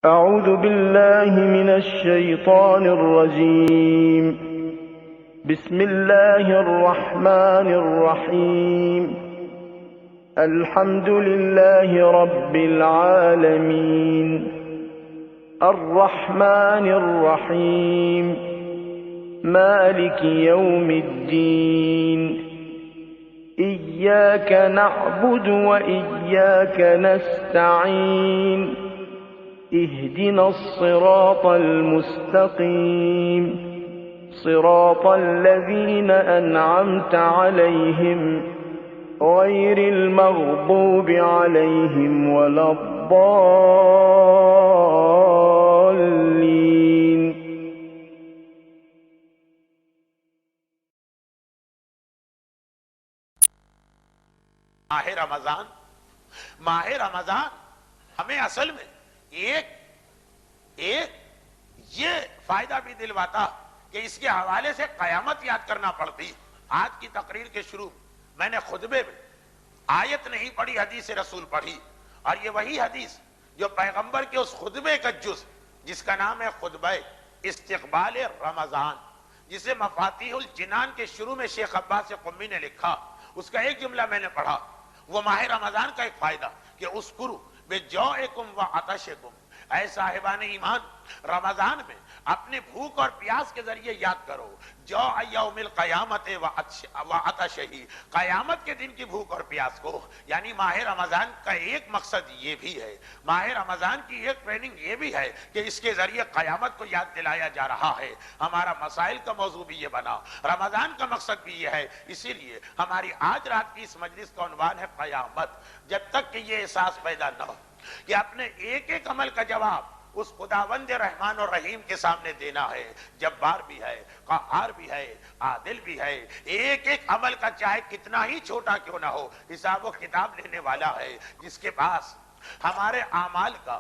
أعوذ بالله من الشيطان الرجيم. بسم الله الرحمن الرحيم. الحمد لله رب العالمين الرحمن الرحيم مالك يوم الدين إياك نعبد وإياك نستعين اهدنا الصراط المستقيم صراط الذين أنعمت عليهم غير المغضوب عليهم ولا الضالين. ماہ رمضان ہمیں اصل میں ایک یہ فائدہ بھی دلواتا کہ اس کے حوالے سے قیامت یاد کرنا پڑتی. آج کی تقریر کے شروع میں نے خطبے میں آیت نہیں پڑھی، حدیث رسول پڑھی، اور یہ وہی حدیث جو پیغمبر کے اس خطبے کا جز جس کا نام ہے خطبہ استقبال رمضان، جسے مفاتیح الجنان کے شروع میں شیخ عباس قمی نے لکھا، اس کا ایک جملہ میں نے پڑھا. وہ ماہ رمضان کا ایک فائدہ کہ اذکروا بجوعکم وعطشکم، اے صاحبان ایمان رمضان میں اپنے بھوک اور پیاس کے ذریعے یاد کرو جوع یوم القیامت وعطشہ، قیامت کے دن کی بھوک اور پیاس کو. یعنی ماہ رمضان کا ایک مقصد یہ بھی ہے، ماہ رمضان کی ایک ٹریننگ یہ بھی ہے کہ اس کے ذریعے قیامت کو یاد دلایا جا رہا ہے. ہمارا مسائل کا موضوع بھی یہ بنا، رمضان کا مقصد بھی یہ ہے. اسی لیے ہماری آج رات کی اس مجلس کا عنوان ہے قیامت. جب تک کہ یہ احساس پیدا نہ ہو کہ اپنے ایک ایک عمل کا جواب اس خداوند رحمان اور رحیم کے سامنے دینا ہے، جبار بھی ہے، قہار بھی ہے، عادل بھی ہے، ایک ایک عمل کا چاہے کتنا ہی چھوٹا کیوں نہ ہو حساب و کتاب لینے والا ہے، جس کے پاس ہمارے اعمال کا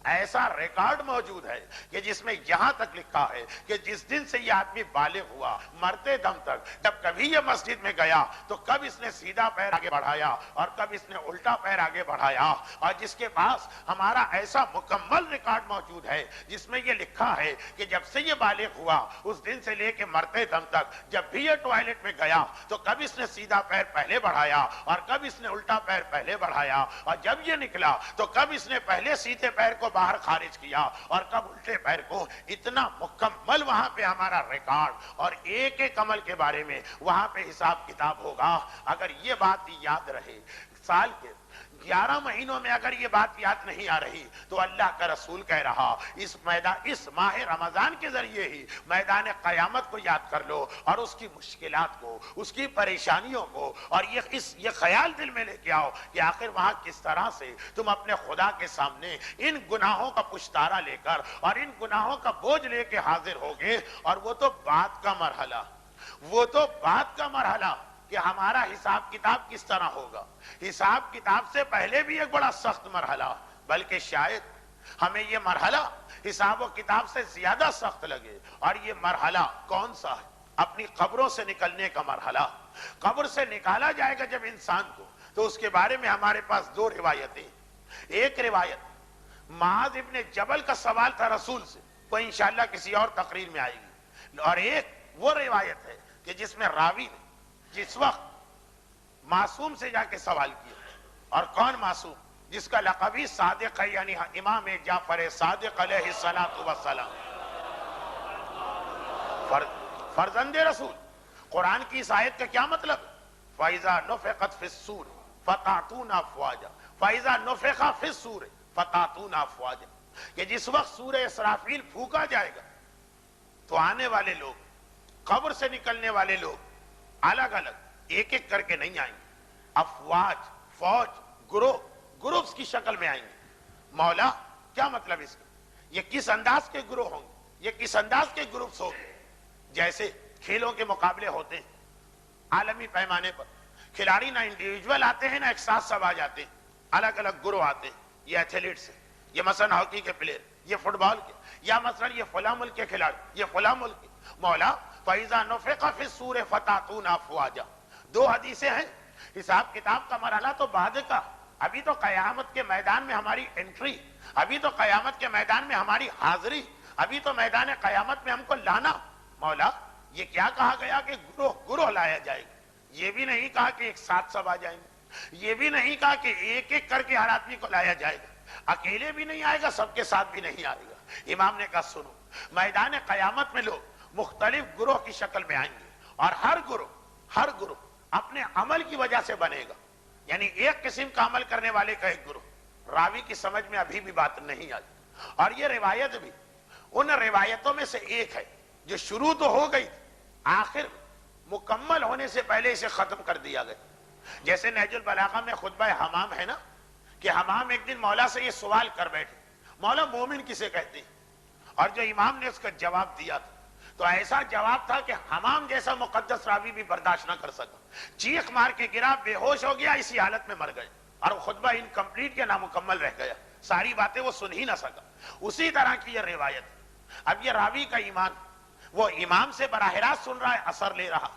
ایسا ریکارڈ موجود ہے کہ جس میں یہاں تک لکھا ہے کہ جس دن سے یہ آدمی بالغ ہوا مرتے دم تک جب کبھی یہ مسجد میں گیا تو کب اس نے سیدھا پیر آگے بڑھایا اور کب اس نے الٹا پیر آگے بڑھایا، اور جس کے پاس ہمارا ایسا مکمل ریکارڈ موجود ہے جس میں یہ لکھا ہے کہ جب سے یہ بالغ ہوا اس دن سے لے کے مرتے دم تک جب بھی یہ ٹوائلٹ میں گیا تو کب اس نے سیدھا پیر پہلے بڑھایا اور کب اس نے الٹا پیر پہلے بڑھایا، اور جب یہ نکلا تو کب اس نے پہلے سیدھے پیر کو باہر خارج کیا اور کب الٹے پیر کو. اتنا مکمل وہاں پہ ہمارا ریکارڈ اور ایک ایک عمل کے بارے میں وہاں پہ حساب کتاب ہوگا. اگر یہ بات یاد رہے، سال کے 11 مہینوں میں اگر یہ بات یاد نہیں آ رہی تو اللہ کا رسول کہہ رہا اس ماہ رمضان کے ذریعے ہی میدان قیامت کو یاد کر لو اور اس کی مشکلات کو، اس کی پریشانیوں کو، اور یہ خیال دل میں لے کے آؤ کہ آخر وہاں کس طرح سے تم اپنے خدا کے سامنے ان گناہوں کا پشتارا لے کر اور ان گناہوں کا بوجھ لے کے حاضر ہوگے. اور وہ تو بات کا مرحلہ کہ ہمارا حساب کتاب کس طرح ہوگا. حساب کتاب سے پہلے بھی ایک بڑا سخت مرحلہ، بلکہ شاید ہمیں یہ مرحلہ حساب و کتاب سے زیادہ سخت لگے. اور یہ مرحلہ کون سا ہے؟ اپنی قبروں سے نکلنے کا مرحلہ. قبر سے نکالا جائے گا جب انسان کو، تو اس کے بارے میں ہمارے پاس دو روایتیں. ایک روایت معاذ ابن جبل کا سوال تھا رسول سے، وہ انشاءاللہ کسی اور تقریر میں آئے گی. اور ایک وہ روایت ہے کہ جس میں راوی نے جس وقت معصوم سے جا کے سوال کیا. اور کون معصوم؟ جس کا لقب ہی صادق ہے، یعنی امام جعفر صادق علیہ السلام، فرزند رسول. قرآن کی اس آیت کا کیا مطلب؟ فَإِذَا نُفِخَتْ فِي الصُّورِ فَتَأْتُونَ أَفْوَاجًا، فَإِذَا نُفِخَ فِي الصُّورِ فَتَأْتُونَ أَفْوَاجًا، کہ جس وقت سورہ اسرافیل پھونکا جائے گا تو آنے والے لوگ، قبر سے نکلنے والے لوگ الگ الگ ایک ایک کر کے نہیں آئیں گے، افواج، فوج، گروپس کی شکل میں آئیں گے. مولا کیا مطلب اس کا؟ یہ کس انداز کے گروہ ہوں گے، یہ کس انداز کے گروپس ہوں گے؟ جیسے کھیلوں کے مقابلے ہوتے ہیں عالمی پیمانے پر، کھلاڑی نہ انڈیویجول آتے ہیں نہ ایک ساتھ سب آ جاتے ہیں، الگ الگ گروہ آتے ہیں. یہ ایتھلیٹس ہیں، یہ مثلا ہاکی کے پلیئر، یہ فٹ بال کے، یا مثلا یہ فلاں ملک کے کھلاڑی، یہ فلاں ملک کے. مولا فَإِذَا نُفِخَ فِي الصُّورِ فَتَأْتُونَ أَفْوَاجًا. دو حدیثیں ہیں. حساب کتاب کا مرحلہ تو بعد کا، ابھی تو قیامت کے میدان میں ہماری انٹری، ابھی تو قیامت کے میدان میں ہماری حاضری، ابھی تو میدان قیامت میں ہم کو لانا۔ مولا یہ کیا کہا گیا کہ گروہ گروہ لایا جائے گا؟ یہ بھی نہیں کہا کہ ایک ساتھ سب آ جائیں گے، یہ بھی نہیں کہا کہ ایک ایک کر کے ہر آدمی کو لایا جائے گا، اکیلے بھی نہیں آئے گا، سب کے ساتھ بھی نہیں آئے گا۔ امام نے کہا سنو، میدان قیامت میں لوگ مختلف گروہ کی شکل میں آئیں گے، اور ہر گروہ اپنے عمل کی وجہ سے بنے گا، یعنی ایک قسم کا عمل کرنے والے کا ایک گروہ۔ راوی کی سمجھ میں ابھی بھی بات نہیں آئی، اور یہ روایت بھی ان روایتوں میں سے ایک ہے جو شروع تو ہو گئی تھی، آخر مکمل ہونے سے پہلے اسے ختم کر دیا گیا۔ جیسے نہج البلاغہ میں خطبہ حمام ہے نا، کہ حمام ایک دن مولا سے یہ سوال کر بیٹھے، مولا مومن کسے کہتے ہیں؟ اور جو امام نے اس کا جواب دیا تھا تو ایسا جواب تھا کہ حمام جیسا مقدس راوی بھی برداشت نہ کر سکا، چیخ مار کے گرا، بے ہوش ہو گیا، اسی حالت میں مر گئے، اور وہ خطبہ انکمپلیٹ یا نامکمل رہ گیا، ساری باتیں وہ سن ہی نہ سکا۔ اسی طرح کی یہ روایت۔ اب یہ راوی کا ایمان، وہ امام سے براہ راست سن رہا ہے، اثر لے رہا۔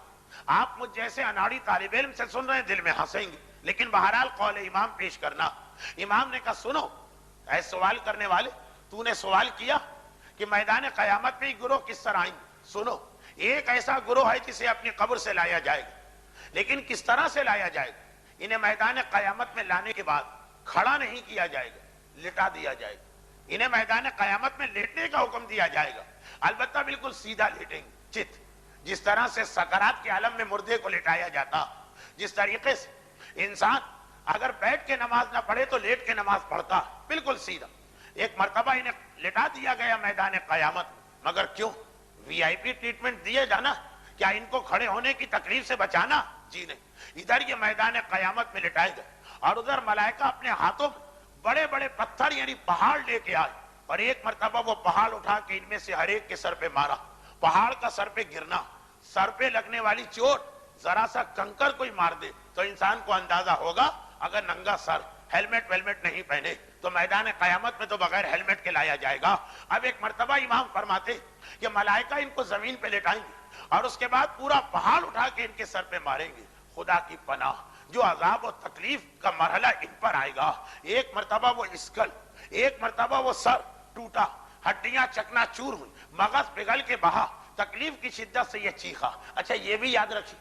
آپ مجھ جیسے اناڑی طالب علم سے سن رہے ہیں، دل میں ہنسیں گے، لیکن بہرحال قول امام پیش کرنا۔ امام نے کہا سنو اے سوال کرنے والے، تو نے سوال کیا کہ میدان قیامت میں گروہ کس طرح آئیں گے؟ سنو، ایک ایسا گروہ ہے جسے اپنی قبر سے لایا جائے گا، لیکن کس طرح سے لایا جائے گا؟ انہیں میدان قیامت میں لانے کے بعد کھڑا نہیں کیا جائے گا، لٹا دیا جائے گا۔ انہیں میدان قیامت میں لیٹنے کا حکم دیا جائے گا، البتہ بالکل سیدھا لیٹیں گے، چت جس طرح سے سکرات کے عالم میں مردے کو لٹایا جاتا، جس طریقے سے انسان اگر بیٹھ کے نماز نہ پڑھے تو لیٹ کے نماز پڑھتا، بالکل سیدھا۔ ایک مرتبہ انہیں لٹا دیا گیا میدان قیامت، مگر کیوں؟ وی آئی پی ٹریٹمنٹ دیے جانا، کیا ان کو کھڑے ہونے کی تکلیف سے بچانا؟ جی نہیں، ادھر یہ میدان قیامت میں لٹائے گئے، اور ادھر ملائکہ اپنے ہاتھوں میں بڑے بڑے پتھر یعنی پہاڑ لے کے آئے، اور ایک مرتبہ وہ پہاڑ اٹھا کے ان میں سے ہر ایک کے سر پہ مارا۔ پہاڑ کا سر پہ گرنا، سر پہ لگنے والی چوٹ، ذرا سا کنکر کوئی مار دے تو انسان کو اندازہ ہوگا، اگر ننگا سر، ہیلمٹ ویلمٹ نہیں پہنے تو میدان قیامت میں تو بغیر ہیلمٹ کے لایا جائے گا۔ اب ایک مرتبہ امام فرماتے کہ ملائکہ ان کو زمین پہ لٹائیں گے، اور اس کے بعد پورا پہاڑ اٹھا کے ان کے سر پہ ماریں گے۔ خدا کی پناہ، جو عذاب و تکلیف کا مرحلہ ان پر آئے گا، ایک مرتبہ وہ اسکل، ایک مرتبہ وہ سر ٹوٹا، ہڈیاں چکنا چور ہوئی، مغز پگھل کے بہا، تکلیف کی شدت سے یہ چیخا۔ اچھا یہ بھی یاد رکھیے،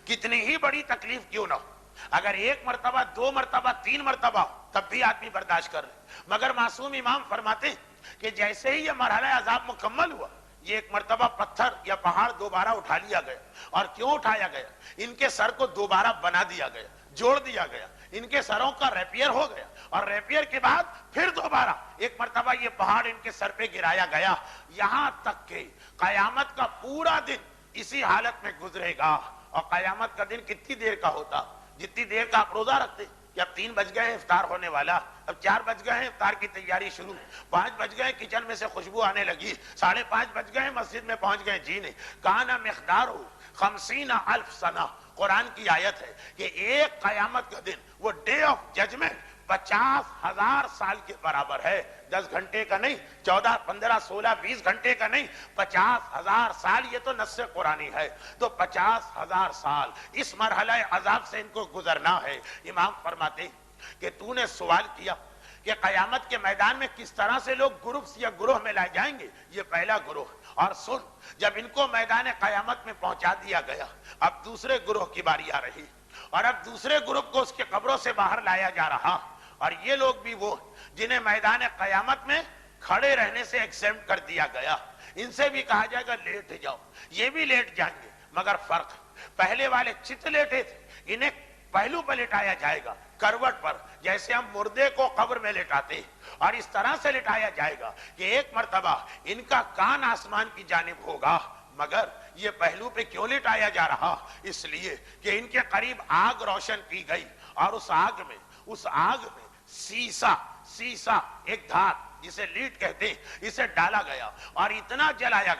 کتنی ہی بڑی تکلیف کیوں نہ ہو، اگر ایک مرتبہ، دو مرتبہ، تین مرتبہ تب بھی آدمی برداشت کر رہے، مگر معصوم امام فرماتے کہ جیسے ہی یہ مرحلہ عذاب مکمل ہوا، یہ ایک مرتبہ پتھر یا پہاڑ دوبارہ اٹھا لیا گیا۔ اور کیوں اٹھایا گیا؟ ان کے سر کو دوبارہ بنا دیا گیا، جوڑ دیا گیا، ان کے سروں کا ریپیئر ہو گیا، اور ریپیئر کے بعد پھر دوبارہ ایک مرتبہ یہ پہاڑ ان کے سر پہ گرایا گیا، یہاں تک کہ قیامت کا پورا دن اسی حالت میں گزرے گا۔ اور قیامت کا دن کتنی دیر کا ہوتا؟ جتنی دیر کا آپ روزہ رکھتے کہ اب 3 بج گئے ہیں افطار ہونے والا، اب 4 بج گئے ہیں افطار کی تیاری شروع، 5 بج گئے کچن میں سے خوشبو آنے لگی، 5:30 بج گئے مسجد میں پہنچ گئے، جی نہیں، کانا مقدار 50,000 سنہ، قرآن کی آیت ہے کہ ایک قیامت کا دن، وہ ڈے آف ججمنٹ 50,000 سال کے برابر ہے۔ 10 گھنٹے کا نہیں، 14، 15، 16، 20 گھنٹے کا نہیں، 50,000 سال، یہ تو نص قرآنی ہے۔ تو 50,000 سال اس مرحلہ عذاب سے ان کو گزرنا ہے۔ امام فرماتے کہ تو نے سوال کیا کہ قیامت کے میدان میں کس طرح سے لوگ گروپس یا گروہ میں لائے جائیں گے، یہ پہلا گروہ۔ اور سن، جب ان کو میدان قیامت میں پہنچا دیا گیا، اب دوسرے گروہ کی باری آ رہی، اور اب دوسرے گروپ کو اس کے قبروں سے باہر لایا جا رہا، اور یہ لوگ بھی وہ جنہیں میدان قیامت میں کھڑے رہنے سے ایکسمپٹ کر دیا گیا، ان سے بھی کہا جائے گا لیٹ جاؤ، یہ بھی لیٹ جائیں گے، مگر فرق، پہلے والے چت لیٹے تھے، انہیں پہلو پر لٹایا جائے گا، کروٹ پر، جیسے ہم مردے کو قبر میں لٹاتے، اور اس طرح سے لٹایا جائے گا کہ ایک مرتبہ ان کا کان آسمان کی جانب ہوگا۔ مگر یہ پہلو پہ کیوں لٹایا جا رہا؟ اس لیے کہ ان کے قریب آگ روشن کی گئی، اور اس آگ میں سیسا ایک دھات جسے لیڈ کہتے ہیں، اسے ڈالا گیا اور اتنا جلایا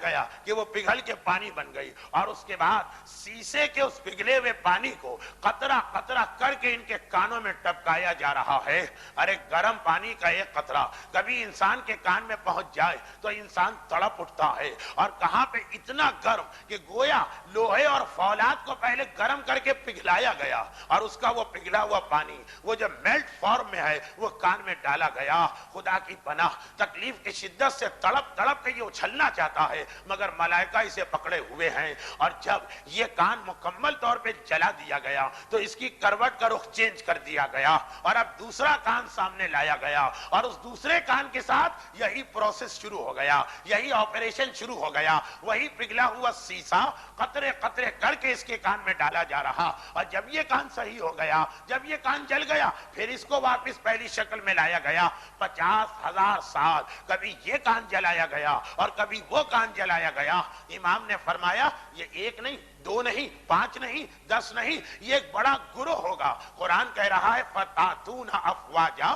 گیا کہ وہ پگھل کے پانی بن گئی، اور اس کے بعد سیسے کے اس پگھلے ہوئے پانی کو قطرہ قطرہ کر کے ان کے کانوں میں ٹپکایا جا رہا ہے۔ ارے گرم پانی کا ایک قطرہ کبھی انسان کے کان میں پہنچ جائے تو انسان تڑپ اٹھتا ہے، اور کہاں پہ اتنا گرم کہ گویا لوہے اور فولاد کو پہلے گرم کر کے پگھلایا گیا، اور اس کا وہ پگھلا ہوا پانی وہ جو میلٹ فارم میں ہے وہ کان میں ڈالا گیا۔ خدا کی پناہ، تکلیف کی شدت سے تڑپ تڑپ کے یہ اچھلنا چاہتا ہے، مگر ملائکہ اسے پکڑے ہوئے ہیں، اور جب یہ کان مکمل طور پہ جلا دیا گیا تو اس کی کروٹ کا رخ چینج کر دیا گیا، اور اب دوسرا کان سامنے لایا گیا، اور اس دوسرے کان کے ساتھ یہی پروسیس شروع ہو گیا، یہی آپریشن شروع ہو گیا، وہی پگھلا ہوا سیسا قطرے قطرے کر کے اس کے کان میں ڈالا جا رہا، اور جب یہ کان صحیح ہو گیا، جب یہ کان جل گیا، پھر اس کو واپس پہلی شکل میں لایا گیا۔ 50,000 سال کبھی یہ کان جلایا گیا اور کبھی وہ کان جلایا گیا۔ امام نے فرمایا یہ ایک نہیں، 2 نہیں، 5 نہیں، 10 نہیں، یہ ایک بڑا گروہ ہوگا۔ قرآن کہہ رہا ہے فَتَأْتُونَ أَفْوَاجًا،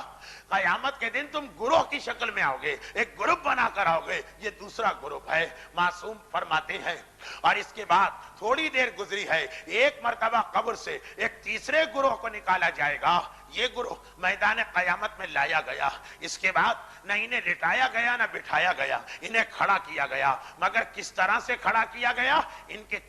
قیامت کے دن تم گروہ کی شکل میں آؤ گے، ایک گروپ بنا کر آؤ گے۔ یہ دوسرا گروپ ہے۔ معصوم فرماتے ہیں اور اس کے بعد تھوڑی دیر گزری ہے، ایک مرتبہ قبر سے ایک تیسرے گروہ کو نکالا جائے گا۔ یہ گروہ میدان قیامت میں لایا گیا، اس کے بعد نہ انہیں لٹایا گیا نہ بٹھایا گیا، انہیں کھڑا کیا گیا، مگر کس طرح سے کھڑا کیا گیا؟ ان کے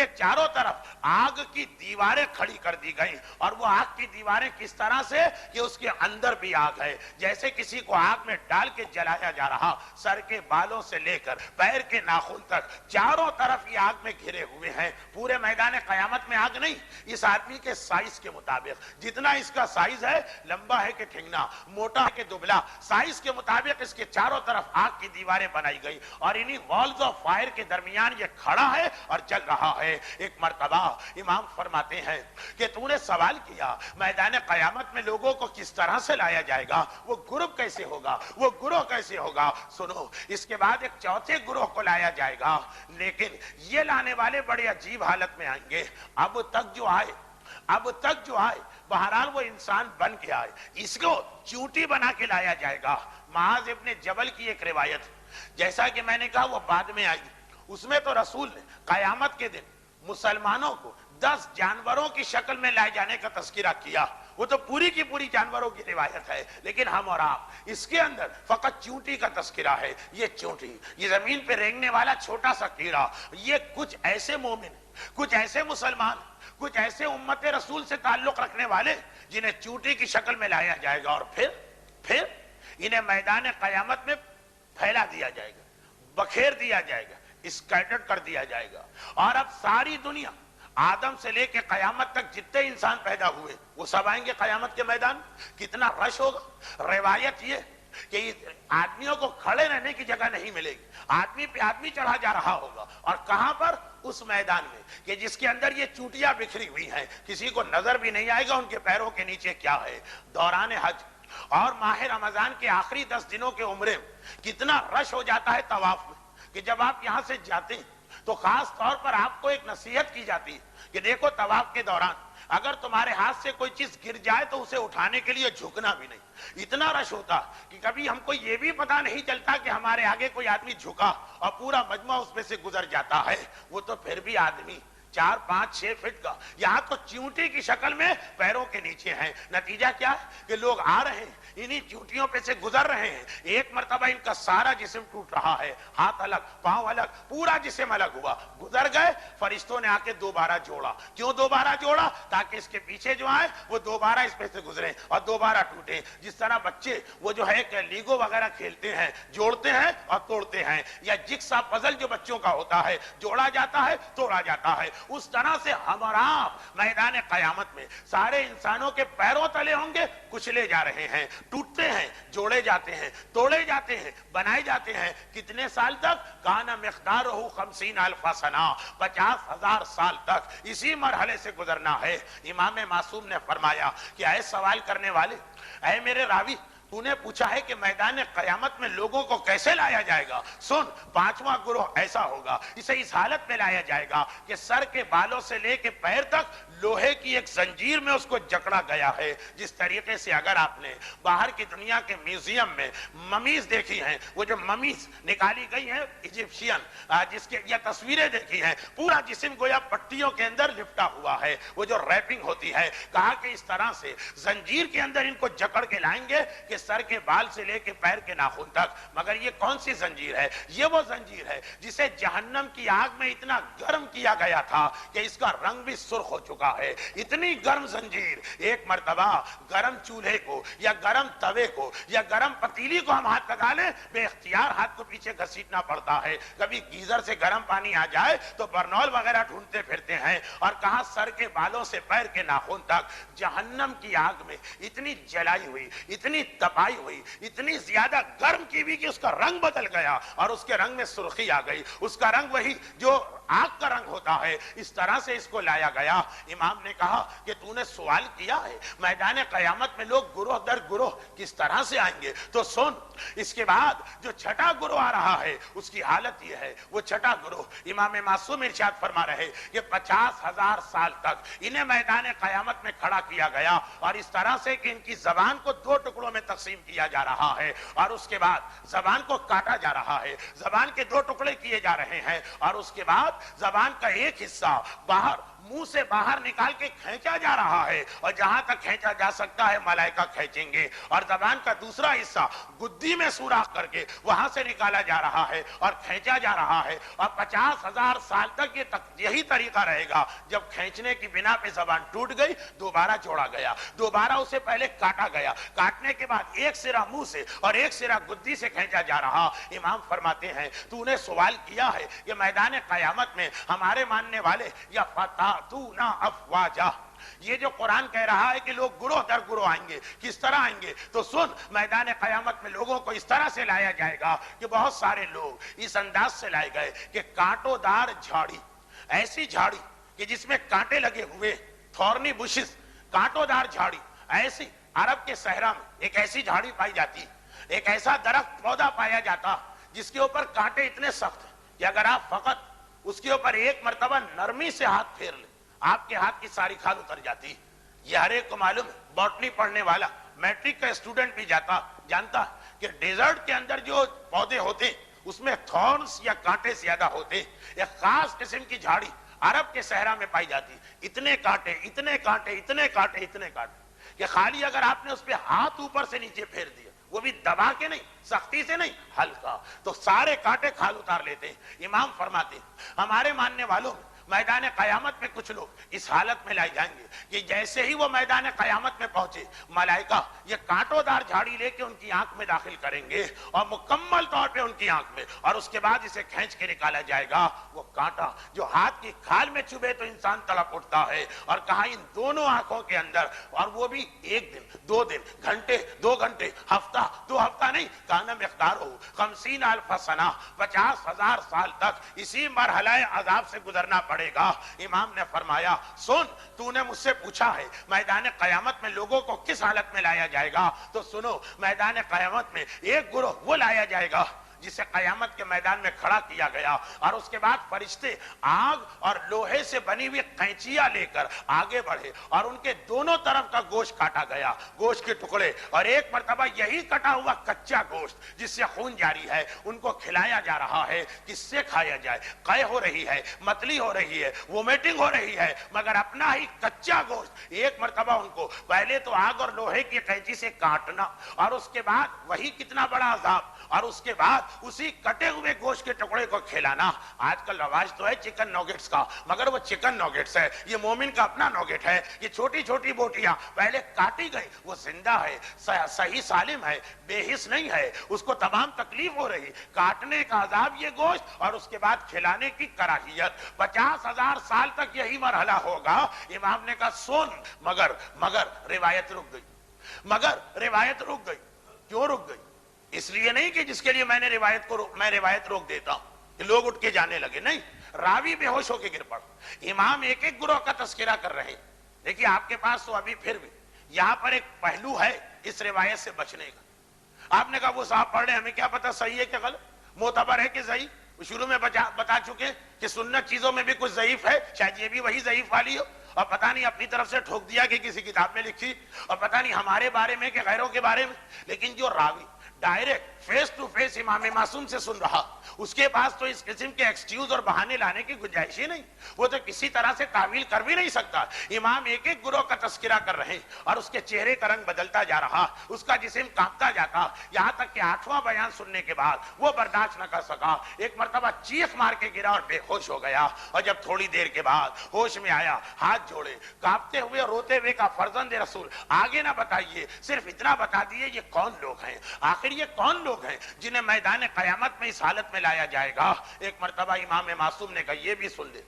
چاروں طرف آگ کی دیواریں کھڑی کر دی گئیں، اور وہ آگ کی دیواریں کس طرح سے کہ اس کے اندر بھی آگ ہے، جیسے کسی کو آگ میں ڈال کے جلایا جا رہا۔ سر کے بالوں سے لے کر پیر کے ناخن تک چاروں طرف یہ آگ میں گھرے ہوئے ہیں۔ پورے میدان قیامت میں آگ نہیں، اس آدمی کے سائز کے مطابق، جتنا اس کا سائز ہے، لمبا ہے کہ ٹھنگنا، موٹا ہے کہ دبلا، سائز کے مطابق اس کے چاروں طرف آگ کی دیواریں بنائی گئی، اور انہی والز آف فائر کے درمیان یہ کھڑا ہے اور جل رہا ہے۔ ایک مرتبہ امام فرماتے ہیں کہ تو نے سوال کیا میدان قیامت میں لوگوں کو کس طرح سے لایا جائے گا، وہ گروپ کیسے ہوگا، وہ گروہ کیسے ہوگا؟ سنو، اس کے بعد ایک چوتھے گروہ کو لایا جائے گا، لیکن یہ لانے والے بڑے عجیب حالت میں آئیں گے۔ اب تک جو آئے بہرحال وہ انسان بن کے آئے، اس کو چونٹی بنا کے لایا جائے گا۔ معاذ ابن جبل کی ایک روایت، جیسا کہ میں نے کہا وہ بعد میں آئی، اس میں تو رسول نے قیامت کے دن مسلمانوں کو 10 جانوروں کی شکل میں لائے جانے کا تذکرہ کیا۔ وہ تو پوری کی پوری جانوروں کی روایت ہے، لیکن ہم اور آپ اس کے اندر فقط چونٹی کا تذکرہ ہے۔ یہ چونٹی، یہ زمین پہ رینگنے والا چھوٹا سا کیڑا، یہ کچھ ایسے مومن، کچھ ایسے مسلمان، کچھ ایسے امت رسول سے تعلق رکھنے والے جنہیں چونٹی کی شکل میں لایا جائے گا، اور پھر انہیں میدان قیامت میں پھیلا دیا جائے گا، بکھیر دیا جائے گا، اسکیٹرڈ کر دیا جائے گا، اور اب ساری دنیا آدم سے لے کے قیامت تک جتنے انسان پیدا ہوئے وہ سب آئیں گے قیامت کے میدان۔ کتنا رش ہوگا۔ روایت یہ کہ آدمیوں کو کھڑے رہنے کی جگہ نہیں ملے گی، آدمی پہ آدمی چڑھا جا رہا ہوگا، اور کہاں پر؟ اس میدان میں کہ جس کے اندر یہ چونٹیاں بکھری ہوئی ہیں، کسی کو نظر بھی نہیں آئے گا ان کے پیروں کے نیچے کیا ہے۔ دوران حج اور ماہ رمضان کے آخری 10 دنوں کے عمرے میں کتنا رش ہو جاتا ہے طواف میں، کہ جب آپ یہاں سے جاتے ہیں تو خاص طور پر آپ کو ایک نصیحت کی جاتی ہے کہ دیکھو طواف کے دوران اگر تمہارے ہاتھ سے کوئی چیز گر جائے تو اسے اٹھانے کے لیے جھکنا بھی نہیں۔ اتنا رش ہوتا کہ کبھی ہم کو یہ بھی پتا نہیں چلتا کہ ہمارے آگے کوئی آدمی جھکا اور پورا مجمع اس میں سے گزر جاتا ہے۔ وہ تو پھر بھی آدمی 4, 5, 6 فٹ کا، یہاں تو چونٹی کی شکل میں پیروں کے نیچے ہیں۔ نتیجہ کیا ہے کہ لوگ آ رہے ہیں، انہی چونٹیوں پہ سے گزر رہے ہیں، ایک مرتبہ ان کا سارا جسم ٹوٹ رہا ہے، ہاتھ الگ، پاؤں الگ، پورا جسم الگ ہوا، گزر گئے۔ فرشتوں نے آ کے دوبارہ جوڑا۔ کیوں دوبارہ جوڑا؟ تاکہ اس کے پیچھے جو آئے وہ دوبارہ اس پہ سے گزریں اور دوبارہ ٹوٹیں۔ جس طرح بچے وہ جو ہے کہ لیگو وغیرہ کھیلتے ہیں، جوڑتے ہیں اور توڑتے ہیں، یا جگسا پزل جو بچوں کا ہوتا ہے، جوڑا جاتا ہے توڑا جاتا ہے، اس طرح سے ہم اور آپ میدان قیامت میں سارے انسانوں کے پیروں تلے ہوں گے، کچلے جا رہے ہیں، ٹوٹتے ہیں، جوڑے جاتے ہیں، توڑے جاتے ہیں، بنائے جاتے ہیں۔ کتنے سال تک؟ کان مقدارہ 50,000 سنہ، 50,000 سال تک اسی مرحلے سے گزرنا ہے۔ امام معصوم نے فرمایا کہ اے سوال کرنے والے، اے میرے راوی، تو نے پوچھا ہے کہ میدان قیامت میں لوگوں کو کیسے لایا جائے گا. سن, پانچواں گروہ ایسا ہوگا, اسے اس حالت میں لایا جائے گا کہ سر کے بالوں سے لے کے پیر تک لوہے کی ایک زنجیر میں اس کو جکڑا گیا ہے. جس طریقے سے اگر آپ نے باہر کی دنیا کے میوزیم میں ممیز دیکھی ہیں, وہ جو ممیز نکالی گئی ہیں ایجپشین, جس کے یا تصویریں دیکھی ہیں, پورا جسم گویا پٹیوں کے اندر لپٹا ہوا ہے, وہ جو ریپنگ ہوتی ہے, کہا کہ اس طرح سے زنجیر کے اندر ان کو جکڑ کے لائیں گے کہ سر کے بال سے لے کے پیر کے ناخن تک. مگر یہ کون سی زنجیر ہے؟ یہ وہ زنجیر ہے جسے جہنم کی آگ میں اتنا گرم کیا گیا تھا کہ اس کا رنگ بھی سرخ ہو چکا ہے. اتنی گرم زنجیر, ایک مرتبہ گرم چولہے کو یا گرم توے کو یا گرم پتیلی کو ہم ہاتھ لگا لیں, بے اختیار ہاتھ کو پیچھے گھسیٹنا پڑتا ہے. کبھی گیزر سے گرم پانی آ جائے تو برنول وغیرہ ڈھونڈتے پھرتے ہیں. اور کہاں سر کے بالوں سے پیر کے ناخن تک جہنم کی آگ میں اتنی جلائی ہوئی, اتنی تپائی ہوئی, اتنی زیادہ گرم کی بھی کہ اس کا رنگ بدل گیا اور اس کے رنگ میں سرخی آ گئی. اس کا رنگ وہی جو آگ کا رنگ ہوتا ہے, اس طرح سے اس کو لایا گیا. امام نے کہا کہ تو نے سوال کیا ہے میدان قیامت میں لوگ گروہ در گروہ کس طرح سے آئیں گے, تو سن, اس کے بعد جو چھٹا گروہ آ رہا ہے اس کی حالت یہ ہے. وہ چھٹا گروہ, امام معصوم ارشاد فرما رہے کہ 50,000 سال تک انہیں میدان قیامت میں کھڑا کیا گیا اور اس طرح سے کہ ان کی زبان کو 2 ٹکڑوں میں تقسیم کیا جا رہا ہے اور اس کے بعد زبان کو کاٹا جا رہا ہے, زبان کے 2 ٹکڑے کیے جا رہے ہیں اور اس کے بعد زبان کا ایک حصہ باہر منہ سے باہر نکال کے کھینچا جا رہا ہے اور جہاں تک کھینچا جا سکتا ہے ملائکہ کھینچیں گے, اور زبان کا دوسرا حصہ گدی میں سوراخ کر کے وہاں سے نکالا جا رہا ہے اور کھینچا جا رہا ہے. اور 50,000 سال تک یہی طریقہ رہے گا. جب کھینچنے کی بنا پہ زبان ٹوٹ گئی, دوبارہ جوڑا گیا, دوبارہ اسے پہلے کاٹا گیا, کاٹنے کے بعد ایک سرا منہ سے اور ایک سرا گدی سے کھینچا جا رہا. امام فرماتے ہیں تو نے سوال کیا ہے کہ میدان قیامت میں ہمارے ماننے والے یا فتاتونا افواجا, یہ جو قرآن کہہ رہا ہے کہ لوگ گروہ در گروہ آئیں گے, کس طرح آئیں گے, تو سن, میدان قیامت میں لوگوں کو اس طرح سے لایا جائے گا کہ بہت سارے لوگ اس انداز سے لائے گئے کہ کانٹوں دار جھاڑی, ایسی جھاڑی کہ جس میں کانٹے لگے ہوئے, تھورنی بشز, کانٹوں دار جھاڑی, ایسی عرب کے صحرا میں ایک ایسی جھاڑی پائی جاتی, ایک ایسا درخت پودا پایا جاتا جس کے اوپر کانٹے اتنے سخت ہیں کہ اگر آپ فقط اس کے اوپر ایک مرتبہ نرمی سے ہاتھ پھیر لیں, آپ کے ہاتھ کی ساری کھال اتر جاتی. یہ ہر ایک کو معلوم ہے, باٹنی پڑھنے والا, میٹرک کا اسٹوڈنٹ بھی جانتا ہے کہ ڈیزرٹ کے اندر جو پودے ہوتے ہیں اس میں تھورنز یا کانٹے زیادہ ہوتے ہیں. ایک خاص قسم کی جھاڑی عرب کے صحرا میں پائی جاتی, اتنے کانٹے, اتنے کانٹے, اتنے کانٹے, اتنے کانٹے کہ خالی اگر آپ نے اس پہ ہاتھ اوپر سے نیچے پھیر دیا, وہ بھی دبا کے نہیں, سختی سے نہیں, ہلکا, تو سارے کانٹے کھال اتار لیتے ہیں. امام فرماتے ہیں ہمارے ماننے والوں میں میدان قیامت میں کچھ لوگ اس حالت میں لائے جائیں گے کہ جیسے ہی وہ میدان قیامت میں پہنچے, ملائکہ یہ کانٹوں دار جھاڑی لے کے ان کی آنکھ میں داخل کریں گے اور مکمل طور پہ ان کی آنکھ میں, اور اس کے بعد اسے کھینچ کے نکالا جائے گا. وہ کانٹا جو ہاتھ کی کھال میں چبھے تو انسان تڑپ اٹھتا ہے, اور کہا ان دونوں آنکھوں کے اندر, اور وہ بھی 1 دن, 2 دن, گھنٹے, 2 گھنٹے, ہفتہ, 2 ہفتہ نہیں, کانا مقدار ہو 50,000 سنہ, 50,000 سال تک اسی مرحلہ عذاب سے گزرنا پڑے گا. امام نے فرمایا سن, تو نے مجھ سے پوچھا ہے میدان قیامت میں لوگوں کو کس حالت میں لایا جائے گا, تو سنو, میدان قیامت میں ایک گروہ وہ لایا جائے گا جسے قیامت کے میدان میں کھڑا کیا گیا, اور اس کے بعد فرشتے آگ اور لوہے سے بنی ہوئی قینچیاں لے کر آگے بڑھے اور ان کے دونوں طرف کا گوشت کاٹا گیا, گوشت کے ٹکڑے, اور ایک مرتبہ یہی کٹا ہوا کچا گوشت جس سے خون جاری ہے ان کو کھلایا جا رہا ہے. کس سے کھایا جائے, قے ہو رہی ہے, متلی ہو رہی ہے, وومیٹنگ ہو رہی ہے, مگر اپنا ہی کچا گوشت ایک مرتبہ ان کو پہلے تو آگ اور لوہے کی قینچی سے کاٹنا, اور اس کے بعد وہی کتنا بڑا عذاب, اور اس کے بعد اسی کٹے ہوئے گوشت کے ٹکڑے کو کھلانا. آج کل رواج تو ہے چکن نوگٹس کا, مگر وہ چکن نوگٹس ہے, یہ مومن کا اپنا نوگٹ ہے. یہ چھوٹی چھوٹی بوٹیاں پہلے کاٹی گئی, وہ زندہ ہے, صحیح سالم ہے, بے حس نہیں ہے, اس کو تمام تکلیف ہو رہی, کاٹنے کا عذاب یہ گوشت, اور اس کے بعد کھلانے کی کراہیت. 50,000 سال تک یہی مرحلہ ہوگا. امام نے کہا سن, مگر روایت رک گئی, مگر روایت رک گئی. کیوں رک گئی؟ اس لیے نہیں کہ جس کے لیے میں روایت روک دیتا ہوں کہ لوگ اٹھ کے جانے لگے, نہیں, راوی بے ہوش ہو کے گر پڑا. امام ایک ایک گروہ کا تذکرہ کر رہے ہیں. دیکھیے آپ کے پاس تو ابھی پھر بھی یہاں پر ایک پہلو ہے اس روایت سے بچنے کا. آپ نے کہا وہ صاحب پڑھ رہے ہیں، ہمیں کیا پتا صحیح ہے کہ غلط، معتبر ہے کہ صحیح؟ شروع میں بتا چکے کہ سنت چیزوں میں بھی کچھ ضعیف ہے، شاید یہ بھی وہی ضعیف والی ہو، اور پتہ نہیں اپنی طرف سے ٹھوک دیا کہ کسی کتاب میں لکھی، اور پتہ نہیں ہمارے بارے میں کہ غیروں کے بارے میں۔ لیکن جو راوی ڈائریکٹ فیس ٹو فیس امام معصوم سے سن رہا، اس کے پاس تو اس قسم کے ایکسکیوز اور بہانے لانے کی گنجائش ہی نہیں، وہ تو کسی طرح سے تعویل کر بھی نہیں سکتا۔ امام ایک ایک گروہ کا تذکرہ کر رہے اور اس کے چہرے کا رنگ بدلتا جا رہا، اس کا جسم کانپتا جاتا، یہاں تک کہ 8واں بیان سننے کے بعد وہ برداشت نہ کر سکا، ایک مرتبہ چیخ مار کے گرا اور بے ہوش ہو گیا، اور جب تھوڑی دیر کے بعد ہوش میں آیا، ہاتھ جوڑے کانپتے ہوئے روتے ہوئے کا فرزند رسول آگے نہ بتائیے، صرف اتنا بتا دیے یہ کون لوگ ہیں، آخر یہ کون لوگ ہیں جنہیں میدان قیامت میں اس حالت میں لایا جائے گا۔ ایک مرتبہ امام معصوم نے کہا یہ بھی سن لے،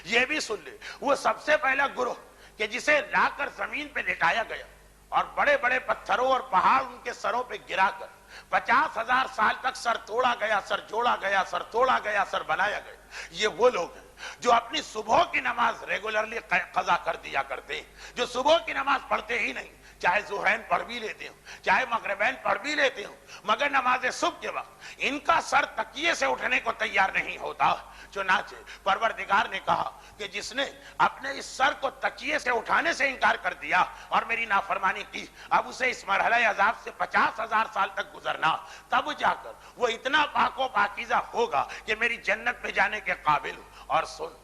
یہ بھی سن لے، وہ سب سے پہلا گروہ کہ جسے لا کر زمین پہ لٹایا گیا اور بڑے بڑے پتھروں اور پہاڑ ان کے سروں پہ گرا کر 50,000 سال تک سر توڑا گیا، سر جوڑا گیا، سر توڑا گیا، سر بنایا گیا، یہ وہ لوگ ہیں جو اپنی صبح کی نماز ریگولرلی قضا کر دیا کرتے ہیں، جو صبح کی نماز پڑھتے ہی نہیں، چاہے ظہرین پڑھ بھی لیتے ہوں، چاہے مغربین پڑھ بھی لیتے ہوں، مگر نماز صبح کے وقت ان کا سر تکیے سے اٹھنے کو تیار نہیں ہوتا۔ چنانچہ پروردگار نے کہا کہ جس نے اپنے اس سر کو تکیے سے اٹھانے سے انکار کر دیا اور میری نافرمانی کی، اب اسے اس مرحلہ عذاب سے 50,000 سال تک گزرنا، تب جا کر وہ اتنا پاک و پاکیزہ ہوگا کہ میری جنت میں جانے کے قابل ہو۔ اور سن،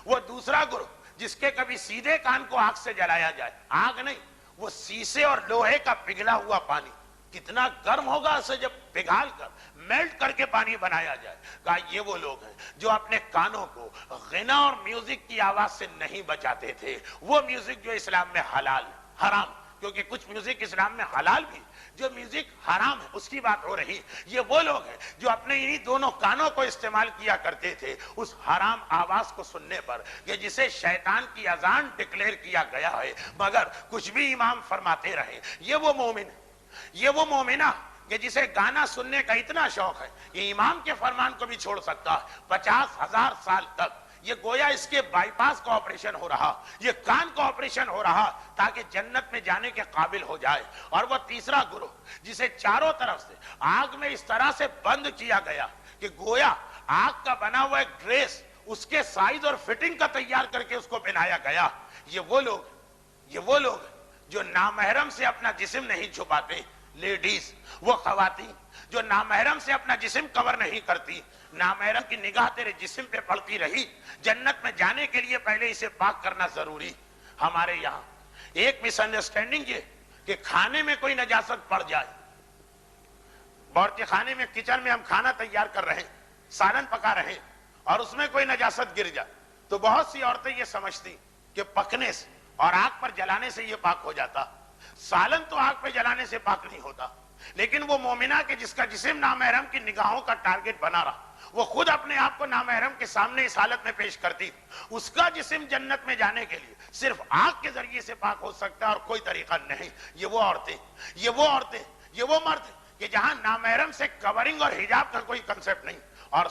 وہ دوسرا گروہ جس کے کبھی سیدھے کان کو آگ سے جلایا جائے، آگ نہیں، وہ سیسے اور لوہے کا پگھلا ہوا پانی، کتنا گرم ہوگا اسے جب پگھال کر میلٹ کر کے پانی بنایا جائے۔ کہا یہ وہ لوگ ہیں جو اپنے کانوں کو غنا اور میوزک کی آواز سے نہیں بچاتے تھے، وہ میوزک جو اسلام میں حلال حرام، کیونکہ کچھ میوزک اسلام میں حلال بھی، جو میوزک حرام ہے اس کی بات ہو رہی۔ یہ وہ لوگ ہیں جو اپنے انہی دونوں کانوں کو استعمال کیا کرتے تھے اس حرام آواز کو سننے پر کہ جسے شیطان کی اذان ڈکلیئر کیا گیا ہے، مگر کچھ بھی امام فرماتے رہے۔ یہ وہ مومن ہے، یہ وہ مومنہ کہ جسے گانا سننے کا اتنا شوق ہے یہ امام کے فرمان کو بھی چھوڑ سکتا ہے 50,000 سال تک۔ یہ گویا اس کے بائی پاس کا آپریشن ہو رہا، یہ کان کا آپریشن ہو رہا تاکہ جنت میں جانے کے قابل ہو جائے۔ اور وہ تیسرا گروہ جسے چاروں طرف سے آگ میں اس طرح سے بند کیا گیا کہ گویا آگ کا بنا ہوا ایک ڈریس اس کے سائز اور فٹنگ کا تیار کر کے اس کو پہنایا گیا۔ یہ وہ لوگ جو نامحرم سے اپنا جسم نہیں چھپاتے، لیڈیز، وہ خواتین جو نامحرم سے اپنا جسم کور نہیں کرتی، نامحرم کی نگاہ تیرے جسم پہ پڑتی رہی، جنت میں جانے کے لیے پہلے اسے پاک کرنا ضروری۔ ہمارے یہاں ایک مس انڈرسٹینڈنگ یہ کہ کھانے میں کوئی نجاست پڑ جائے، باورچی خانے میں کچن میں ہم کھانا تیار کر رہے ہیں، سالن پکا رہے ہیں، اور اس میں کوئی نجاست گر جائے تو بہت سی عورتیں یہ سمجھتی کہ پکنے سے اور آگ پر جلانے سے یہ پاک ہو جاتا۔ سالن تو آگ پہ جلانے سے پاک نہیں ہوتا، لیکن وہ مومنہ کہ جس کا جسم نامحرم کی نگاہوں کا ٹارگٹ بنا رہا، وہ خود اپنے آپ کو نامحرم کے سامنے اس حالت میں پیش کرتی، اس کا جسم جنت میں جانے کے لیے صرف آگ کے ذریعے سے پاک ہو سکتا ہے اور کوئی طریقہ نہیں۔ یہ وہ عورتیں، یہ وہ مرد کہ جہاں نامحرم سے کورنگ اور حجاب کا کوئی کنسپٹ نہیں۔ اور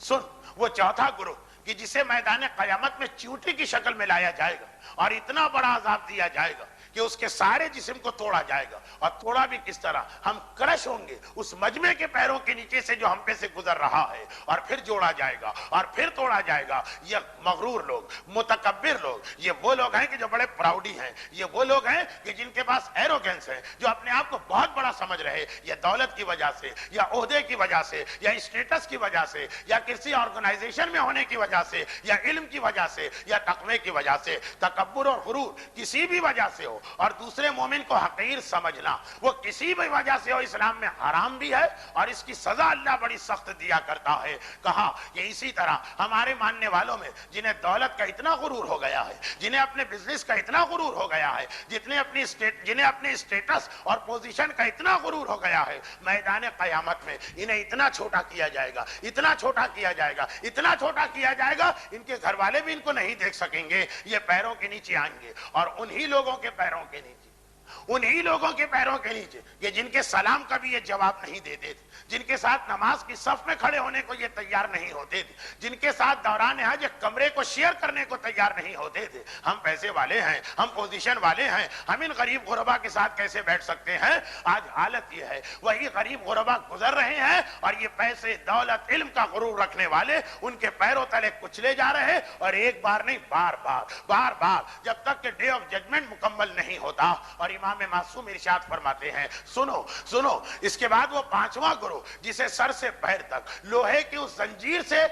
سن وہ چوتھا گروہ کہ جسے میدان قیامت میں چیونٹی کی شکل میں لایا جائے گا اور اتنا بڑا عذاب دیا جائے گا کہ اس کے سارے جسم کو توڑا جائے گا، اور توڑا بھی کس طرح، ہم کرش ہوں گے اس مجمع کے پیروں کے نیچے سے جو ہم پہ سے گزر رہا ہے، اور پھر جوڑا جائے گا اور پھر توڑا جائے گا۔ یہ مغرور لوگ، متکبر لوگ، یہ وہ لوگ ہیں کہ جو بڑے پراؤڈی ہیں، یہ وہ لوگ ہیں کہ جن کے پاس ایروگنس ہے، جو اپنے آپ کو بہت بڑا سمجھ رہے، یا دولت کی وجہ سے، یا عہدے کی وجہ سے، یا اسٹیٹس کی وجہ سے، یا کسی آرگنائزیشن میں ہونے کی وجہ سے، یا علم کی وجہ سے، یا تقوی کی وجہ سے، تکبر اور غرور کسی بھی وجہ سے ہو، اور دوسرے مومن کو حقیر سمجھنا، وہ کسی بھی وجہ سے ہو، اسلام میں حرام بھی ہے اور اس کی سزا اللہ بڑی سخت دیا کرتا ہے۔ کہا کہ اسی طرح ہمارے ماننے والوں میں جنہیں دولت کا اتنا غرور ہو گیا ہے، جنہیں اپنے بزنس کا اتنا غرور ہو گیا ہے، جنہیں اپنے اسٹیٹس اور پوزیشن کا اتنا غرور ہو گیا ہے، میدان قیامت میں انہیں اتنا چھوٹا کیا جائے گا، اتنا چھوٹا کیا جائے گا، اتنا چھوٹا کیا جائے گا، ان کے گھر والے بھی ان کو نہیں دیکھ سکیں گے، یہ پیروں کے نیچے آئیں گے، اور انہی لوگوں کے پیروں کے نیچے انہی لوگوں کے پیروں کے نیچے کہ جن کے سلام کا بھی یہ جواب نہیں دیتے تھے، جن کے ساتھ نماز کی صف میں کھڑے ہونے کو یہ تیار نہیں ہوتے تھے، جن کے ساتھ دوران حج ایک کمرے کو شیئر کرنے کو تیار نہیں ہوتے تھے. ہم پیسے والے ہیں، ہم پوزیشن والے ہیں، ہم ان غریب غربا کے ساتھ کیسے بیٹھ سکتے ہیں؟ آج حالت یہ ہے، وہی غریب غربا گزر رہے ہیں اور یہ پیسے، دولت، علم کا غرور رکھنے والے ان کے پیروں تلے کچلے جا رہے، اور ایک بار نہیں، بار بار جب تک کہ ڈے آف ججمنٹ مکمل نہیں ہوتا. اور امام معصوم ارشاد فرماتے ہیں، سنو اس کے بعد وہ پانچواں گروہ جسے سر سے پیر تک لوہے کی اس زنجیر سے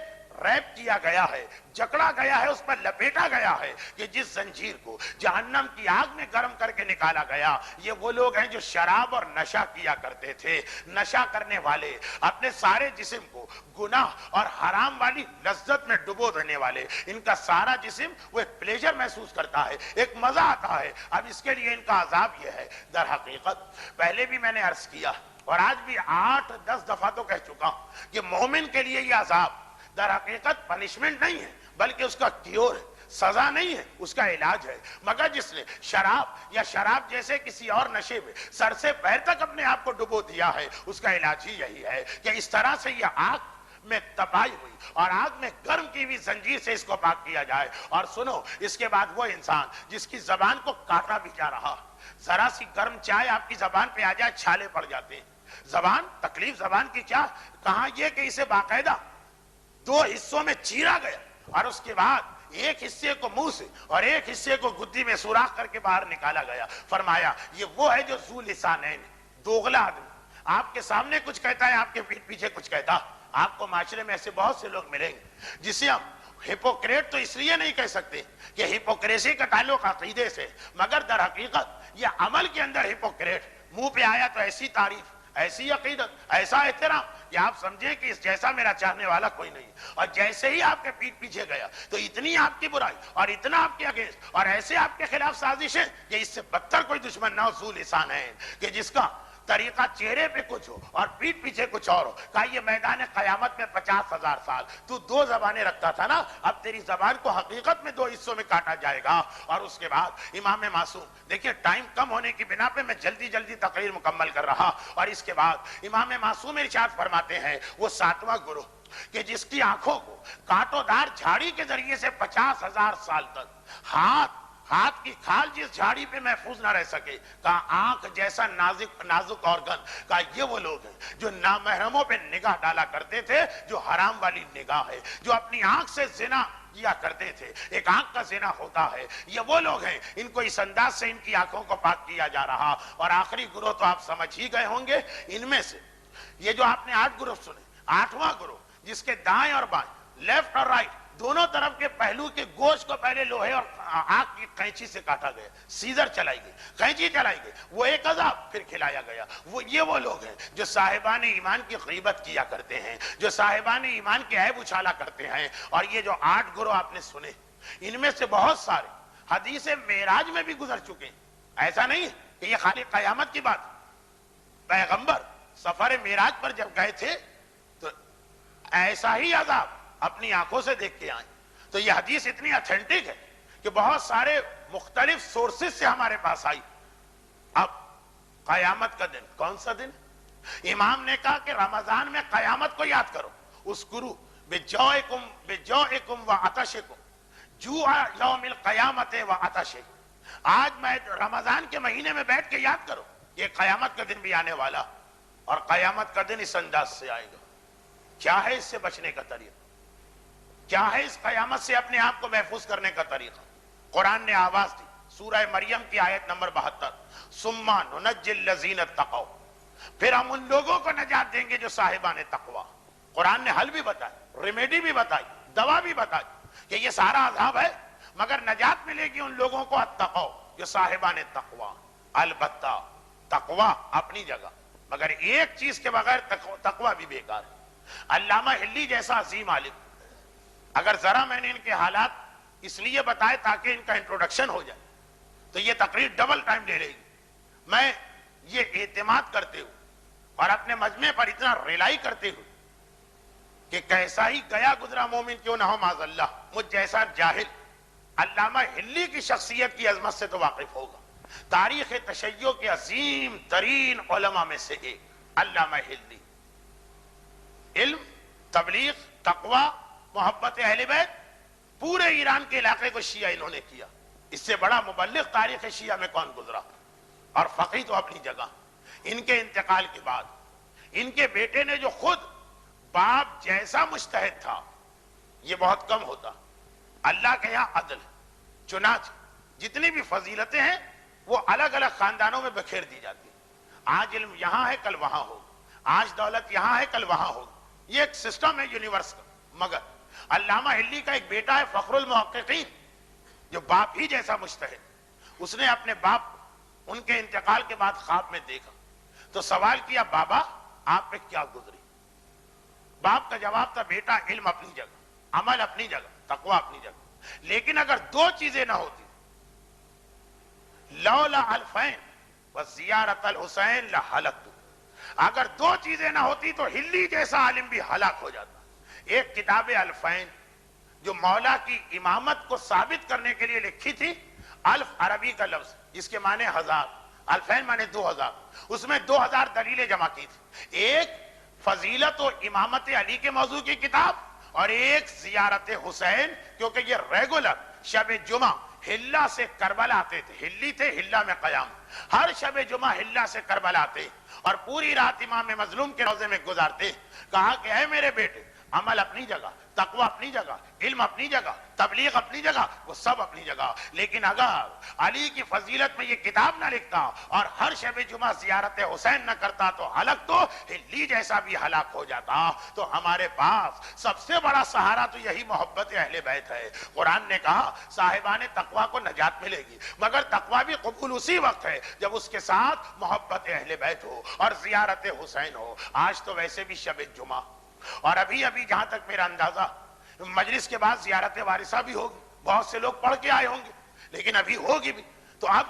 ریپ کیا گیا ہے، جکڑا گیا ہے، اس پر لپیٹا گیا ہے، کہ جس زنجیر کو جہنم کی آگ میں گرم کر کے نکالا گیا. یہ وہ لوگ ہیں جو شراب اور نشہ کیا کرتے تھے. نشہ کرنے والے، اپنے سارے جسم کو گناہ اور حرام والی لذت میں ڈبو دینے والے. ان کا سارا جسم وہ ایک پلیجر محسوس کرتا ہے، ایک مزہ آتا ہے. اب اس کے لیے ان کا عذاب یہ ہے. در حقیقت پہلے بھی میں نے عرض کیا اور آج بھی 8-10 دفعہ تو کہہ چکا ہوں کہ مومن کے لیے یہ عذاب در حقیقت پنشمنٹ نہیں ہے، بلکہ اس کا کیور ہے، سزا نہیں ہے، اس کا علاج ہے. مگر جس نے شراب یا شراب جیسے کسی اور نشے میں سر سے پیر تک اپنے آپ کو ڈبو دیا ہے، اس کا علاج ہی یہی ہے کہ اس طرح سے یہ آگ میں تباہی ہوئی اور آگ میں گرم کی ہوئی زنجیر سے اس کو پاک کیا جائے. اور سنو، اس کے بعد وہ انسان جس کی زبان کو کاٹا بھی جا رہا، ذرا سی گرم چائے آپ کی زبان پہ آ جائے، چھالے پڑ جاتے ہیں. زبان، تکلیف زبان کی کیا، کہاں یہ کہ اسے باقاعدہ 2 حصوں میں چیرا گیا اور اس کے بعد ایک حصے کو منہ سے اور ایک حصے کو گدی میں سوراخ کر کے باہر نکالا گیا. فرمایا یہ وہ ہے جو ذو لسانین، دوغلا آدمی، آپ کے سامنے کچھ کہتا ہے، آپ کے پیٹھ پیچھے کچھ کہتا. آپ کو معاشرے میں ایسے بہت سے لوگ ملیں گے جسے ہم ہپوکریٹ تو اس لیے نہیں کہہ سکتے کہ ہپوکریسی کا تعلق عقیدے سے، مگر در حقیقت یہ عمل کے اندر ہپوکریٹ. منہ پہ آیا تو ایسی تعریف، ایسی عقیدت، ایسا احترام کہ آپ سمجھیں کہ اس جیسا میرا چاہنے والا کوئی نہیں. اور جیسے ہی آپ کے پیٹ پیچھے گیا تو اتنی آپ کی برائی اور اتنا آپ کے اگینسٹ اور ایسے آپ کے خلاف سازش ہے کہ اس سے بدتر کوئی دشمن نہ ہو. ذو لسان ہے کہ جس کا طریقہ چہرے پہ کچھ ہو اور پیٹ پیچھے کچھ اور ہو. کہا یہ میدان قیامت میں 50,000 سال تو 2 زبانیں رکھتا تھا نا، اب تیری زبان کو حقیقت میں 2 حصوں میں کاٹا جائے گا. اور اس کے بعد امام معصوم، دیکھیے ٹائم کم ہونے کی بنا پہ میں جلدی تقریر مکمل کر رہا. اور اس کے بعد امام معصوم ارشاد فرماتے ہیں وہ 7واں گروہ کہ جس کی آنکھوں کو کانٹوں دار جھاڑی کے ذریعے سے 50,000 سال تک ہاتھ کی کھال جس جھاڑی پہ محفوظ نہ رہ سکے، کہا آنکھ جیسا نازک آرگن. کہا یہ وہ لوگ ہیں جو نامحرموں پہ نگاہ ڈالا کرتے تھے، جو حرام والی نگاہ ہے، جو اپنی آنکھ سے زنا کیا کرتے تھے. ایک آنکھ کا زنا ہوتا ہے. یہ وہ لوگ ہیں، ان کو اس انداز سے ان کی آنکھوں کو پاک کیا جا رہا. اور آخری گروہ تو آپ سمجھ ہی گئے ہوں گے. ان میں سے یہ جو آپ نے 8 گروہ سنے، 8واں گروہ جس کے دائیں اور بائیں، لیفٹ اور رائٹ، دونوں طرف کے پہلو کے گوشت کو پہلے لوہے اور آگ کی قینچی سے کاٹا گیا، سیزر چلائی گئی، قینچی چلائی گئی، وہ ایک عذاب پھر کھلایا گیا. یہ وہ لوگ ہیں جو صاحبان ایمان کی غیبت کیا کرتے ہیں، جو صاحبان ایمان کے عیب اچھالا کرتے ہیں. اور یہ جو 8 گروہ آپ نے سنے، ان میں سے بہت سارے حدیث معراج میں بھی گزر چکے ہیں. ایسا نہیں ہے کہ یہ خالی قیامت کی بات. پیغمبر سفر معراج پر جب گئے تھے تو ایسا ہی عذاب اپنی آنکھوں سے دیکھ کے آئیں. تو یہ حدیث اتنی اتھینٹک ہے کہ بہت سارے مختلف سورسز سے ہمارے پاس آئی. اب قیامت کا دن کون سا دن؟ امام نے کہا کہ رمضان میں قیامت کو یاد کرو. اذکروا بجوعکم وعطشکم جوع یوم القیامت وعطشکم. آج میں رمضان کے مہینے میں بیٹھ کے یاد کرو، یہ قیامت کا دن بھی آنے والا، اور قیامت کا دن اس انداز سے آئے گا. کیا ہے اس سے بچنے کا طریقہ؟ کیا ہے اس قیامت سے اپنے آپ کو محفوظ کرنے کا طریقہ؟ قرآن نے آواز دی، سورہ مریم کی آیت نمبر 72، ثم ننجی الذین اتقوا، پھر ہم ان لوگوں کو نجات دیں گے جو صاحبان تقوی. قرآن نے حل بھی بتایا، ریمیڈی بھی بتائی، دوا بھی بتائی کہ یہ سارا عذاب ہے مگر نجات ملے گی ان لوگوں کو اتقوا جو صاحبان تقوی. البتہ تقوی اپنی جگہ، مگر ایک چیز کے بغیر تقوی بھی بیکار ہے. علامہ ہلی جیسا عظیم عالم، اگر ذرا میں نے ان کے حالات اس لیے بتائے تاکہ ان کا انٹروڈکشن ہو جائے تو یہ تقریر ڈبل ٹائم لے لے گی. میں یہ اعتماد کرتے ہوئے اور اپنے مجمع پر اتنا ریلائی کرتے ہوئے کہ کیسا ہی گیا گزرا مومن کیوں نہ ہو معاذ اللہ، مجھ جیسا جاہل علامہ ہلی کی شخصیت کی عظمت سے تو واقف ہوگا. تاریخ تشیع کے عظیم ترین علماء میں سے ایک علامہ ہلّی. علم، تبلیغ، تقوی، محبت اہل بیت، پورے ایران کے علاقے کو شیعہ انہوں نے کیا. اس سے بڑا مبلغ تاریخ شیعہ میں کون گزرا؟ اور فقیہ تو اپنی جگہ. ان کے انتقال کے بعد ان کے بیٹے نے جو خود باپ جیسا مجتہد تھا، یہ بہت کم ہوتا. اللہ کے یہاں عدل، چنانچہ جتنی بھی فضیلتیں ہیں وہ الگ الگ خاندانوں میں بکھیر دی جاتی. آج علم یہاں ہے، کل وہاں ہو. آج دولت یہاں ہے، کل وہاں ہو. یہ ایک سسٹم ہے یونیورس کا. مگر علامہ ہلّی کا ایک بیٹا ہے فخر المحققین، جو باپ ہی جیسا مجتہد. اس نے اپنے باپ ان کے انتقال کے بعد خواب میں دیکھا تو سوال کیا، بابا آپ پہ کیا گزری؟ باپ کا جواب تھا، بیٹا علم اپنی جگہ، عمل اپنی جگہ، تقوی اپنی جگہ، لیکن اگر دو چیزیں نہ ہوتی، لولا الفین وزیارت الحسین لہلکت، اگر دو چیزیں نہ ہوتی تو ہلی جیسا عالم بھی ہلاک ہو جاتا. ایک کتاب الفین جو مولا کی امامت کو ثابت کرنے کے لیے لکھی تھی. الف عربی کا لفظ جس کے معنی ہزار، الفین معنی 2000. اس میں 2000 دلیلیں جمع کی تھی. ایک فضیلت و امامت علی کے موضوع کی کتاب، اور ایک زیارت حسین، کیونکہ یہ ریگولر شب جمعہ ہلہ سے کربلا آتے تھے. ہلی تھے، ہلہ میں قیام. ہر شب جمعہ ہلہ سے کربلا آتے اور پوری رات امام مظلوم کے روضے میں گزارتے. کہا کہ اے میرے بیٹے، عمل اپنی جگہ، تقوی اپنی جگہ، علم اپنی جگہ، تبلیغ اپنی جگہ، وہ سب اپنی جگہ، لیکن اگر علی کی فضیلت میں یہ کتاب نہ لکھتا اور ہر شب جمعہ زیارت حسین نہ کرتا تو ہلاک تو ہلی جیسا بھی ہلاک ہو جاتا. تو ہمارے پاس سب سے بڑا سہارا تو یہی محبت اہل بیت ہے. قرآن نے کہا صاحبان تقوی کو نجات ملے گی، مگر تقوی بھی قبول اسی وقت ہے جب اس کے ساتھ محبت اہل بیت ہو اور زیارت حسین ہو. آج تو ویسے بھی شب جمعہ، اور ابھی جہاں تک میرا اندازہ مجلس کے بعد زیارت وارثہ بھی ہوگی. بہت سے لوگ پڑھ کے آئے ہوں گے، لیکن ابھی ہوگی بھی. تو اب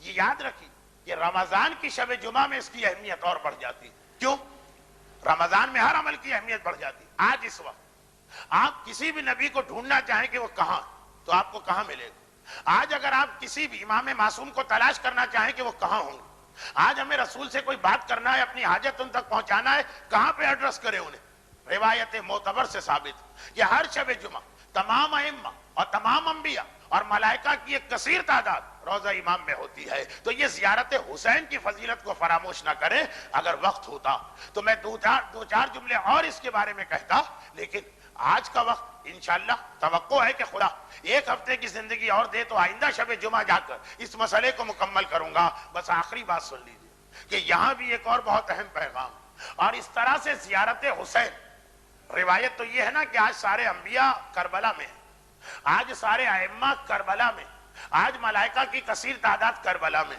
یہ یاد رکھیے کہ رمضان کی شب جمعہ میں اس کی اہمیت اور بڑھ جاتی. کیوں؟ رمضان میں ہر عمل کی اہمیت بڑھ جاتی. آج اس وقت آپ کسی بھی نبی کو ڈھونڈنا چاہیں کہ وہ کہاں، تو آپ کو کہاں ملے گا. آج اگر آپ کسی بھی امام معصوم کو تلاش کرنا چاہیں کہ وہ کہاں ہوں گے. آج ہمیں رسول سے کوئی بات کرنا ہے، اپنی حاجت ان تک پہنچانا ہے، کہاں پہ ایڈریس کریں انہیں؟ روایت معتبر سے ثابت کہ ہر شب جمعہ تمام ائمہ اور تمام انبیاء اور ملائکہ کی ایک کثیر تعداد روضہ امام میں ہوتی ہے. تو یہ زیارت حسین کی فضیلت کو فراموش نہ کریں. اگر وقت ہوتا تو میں دو چار جملے اور اس کے بارے میں کہتا، لیکن آج کا وقت انشاءاللہ توقع ہے کہ خدا ایک ہفتے کی زندگی اور دے تو آئندہ شب جمعہ جا کر اس مسئلے کو مکمل کروں گا. بس آخری بات سن لیجیے کہ یہاں بھی ایک اور بہت اہم پیغام. اور اس طرح سے زیارت حسین، روایت تو یہ ہے نا کہ آج سارے انبیاء کربلا میں ہیں، آج سارے ائمہ کربلا میں، آج ملائکہ کی کثیر تعداد کربلا میں.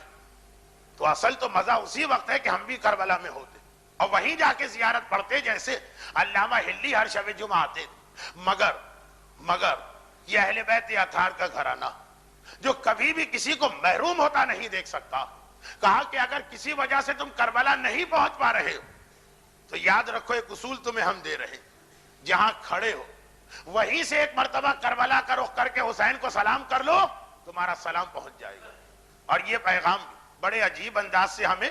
تو اصل تو مزہ اسی وقت ہے کہ ہم بھی کربلا میں ہوتے اور وہیں جا کے زیارت پڑھتے جیسے علامہ ہلّی ہر شب جمعہ آتے تھے. مگر یہ اہل بیت اطہار کا گھرانہ جو کبھی بھی کسی کو محروم ہوتا نہیں دیکھ سکتا، کہا کہ اگر کسی وجہ سے تم کربلا نہیں پہنچ پا رہے ہو تو یاد رکھو ایک اصول تمہیں ہم دے رہے ہیں، جہاں کھڑے ہو وہیں سے ایک مرتبہ کربلا کا رخ کر کے حسین کو سلام کر لو، تمہارا سلام پہنچ جائے گا. اور یہ پیغام بڑے عجیب انداز سے ہمیں